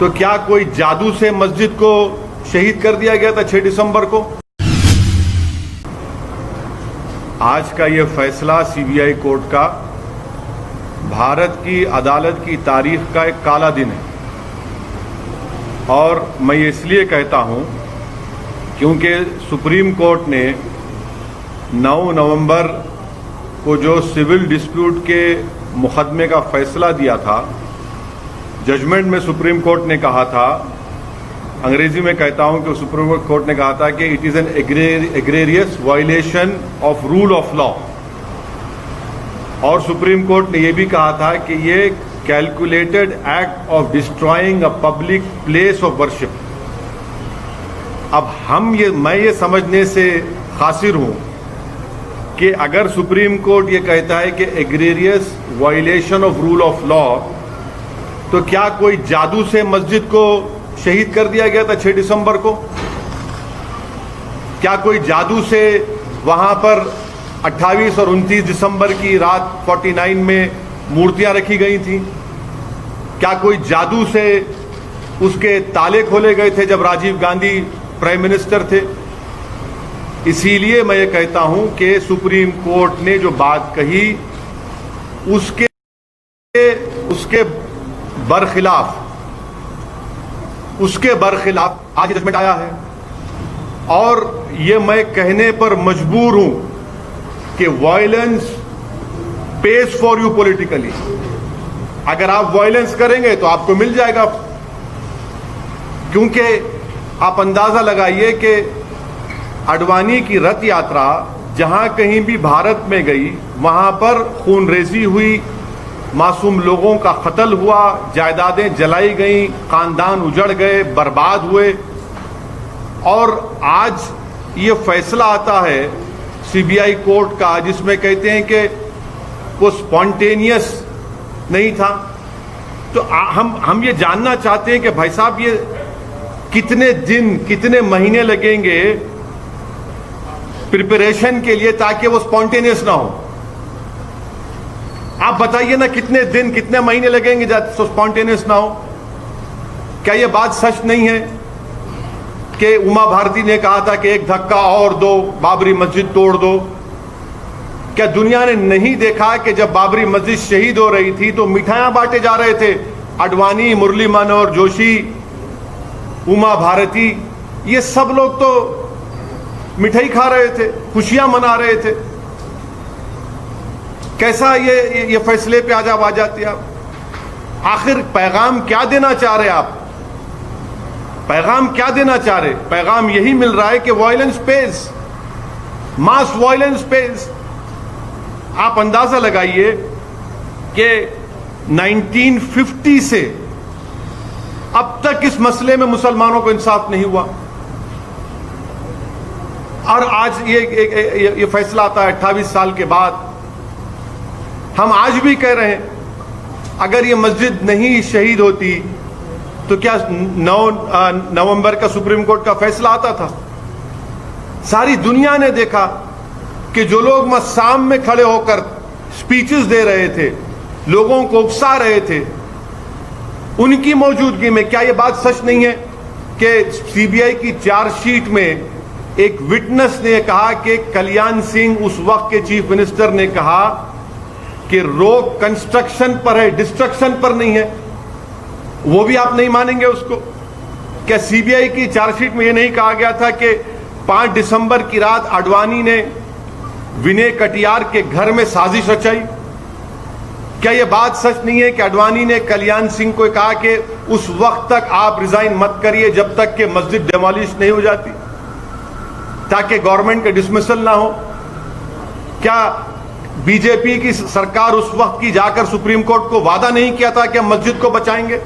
तो क्या कोई जादू से मस्जिद को शहीद कर दिया गया था 6 दिसंबर को? आज का ये फैसला सीबीआई कोर्ट का भारत की अदालत की तारीख का एक काला दिन है। और मैं ये इसलिए कहता हूं क्योंकि सुप्रीम कोर्ट ने 9 नवंबर को जो सिविल डिस्प्यूट के मुकदमे का फैसला दिया था, जजमेंट में सुप्रीम कोर्ट ने कहा था, अंग्रेजी में कहता हूं कि सुप्रीम कोर्ट ने कहा था कि it is an egregious violation of rule of law. और सुप्रीम कोर्ट ने यह भी कहा था कि ये calculated act of destroying a public place of worship. अब मैं ये समझने से कासिर हूं कि अगर सुप्रीम कोर्ट ये कहता है कि egregious violation of rule of law, तो क्या कोई जादू से मस्जिद को शहीद कर दिया गया था 6 दिसंबर को? क्या कोई जादू से वहां पर 28 और 29 दिसंबर की रात 49 में मूर्तियां रखी गई थी? क्या कोई जादू से उसके ताले खोले गए थे जब राजीव गांधी प्राइम मिनिस्टर थे? इसीलिए मैं ये कहता हूं कि सुप्रीम कोर्ट ने जो बात कही उसके बरखिलाफ आज जजमेंट आया है। और ये मैं कहने पर मजबूर हूं कि violence page for you politically. अगर आप वायलेंस करेंगे तो आपको मिल जाएगा, क्योंकि आप अंदाजा लगाइए कि अडवाणी की रथ यात्रा जहां कहीं भी भारत में गई, वहां पर खूनरेजी हुई, मासूम लोगों का कत्ल हुआ, जायदादें जलाई गई, खानदान उजड़ गए, बर्बाद हुए। और आज ये फैसला आता है सीबीआई कोर्ट का जिसमें कहते हैं कि वो स्पॉन्टेनियस नहीं था। तो हम ये जानना चाहते हैं कि भाई साहब, ये कितने दिन, कितने महीने लगेंगे प्रिपरेशन के लिए ताकि वो स्पॉन्टेनियस ना हो? आप बताइए ना, कितने दिन, कितने महीने लगेंगे तो स्पॉन्टेनियस ना हो? क्या यह बात सच नहीं है कि उमा भारती ने कहा था कि एक धक्का और दो, बाबरी मस्जिद तोड़ दो? क्या दुनिया ने नहीं देखा कि जब बाबरी मस्जिद शहीद हो रही थी तो मिठाइयां बांटे जा रहे थे? अडवाणी, मुरली मनोहर जोशी, उमा भारती, ये सब लोग तो मिठाई खा रहे थे, खुशियां मना रहे थे। कैसा ये फैसले पे आज आ जाते आप? आखिर पैगाम क्या देना चाह रहे आप? पैगाम क्या देना चाह रहे? पैगाम यही मिल रहा है कि वायलेंस पेज, मास वायलेंस पेज। आप अंदाजा लगाइए कि 1950 से अब तक इस मसले में मुसलमानों को इंसाफ नहीं हुआ, और आज ये फैसला आता है 28 साल के बाद। हम आज भी कह रहे हैं, अगर ये मस्जिद नहीं शहीद होती तो क्या 9 नवंबर का सुप्रीम कोर्ट का फैसला आता था? सारी दुनिया ने देखा कि जो लोग मस्साम में खड़े होकर स्पीचेस दे रहे थे, लोगों को उकसा रहे थे, उनकी मौजूदगी में क्या यह बात सच नहीं है कि सीबीआई की चार्जशीट में एक विटनेस ने कहा कि कल्याण सिंह, उस वक्त के चीफ मिनिस्टर, ने कहा कि रोक कंस्ट्रक्शन पर है, डिस्ट्रक्शन पर नहीं है? वो भी आप नहीं मानेंगे उसको? क्या सीबीआई की चार्जशीट में यह नहीं कहा गया था कि 5 दिसंबर की रात अडवाणी ने विनय कटियार के घर में साजिश रचाई? क्या यह बात सच नहीं है कि अडवाणी ने कल्याण सिंह को कहा कि उस वक्त तक आप रिजाइन मत करिए जब तक कि मस्जिद डेमोलिश नहीं हो जाती, ताकि गवर्नमेंट का डिसमिसल ना हो? क्या बीजेपी की सरकार उस वक्त की जाकर सुप्रीम कोर्ट को वादा नहीं किया था कि हम मस्जिद को बचाएंगे?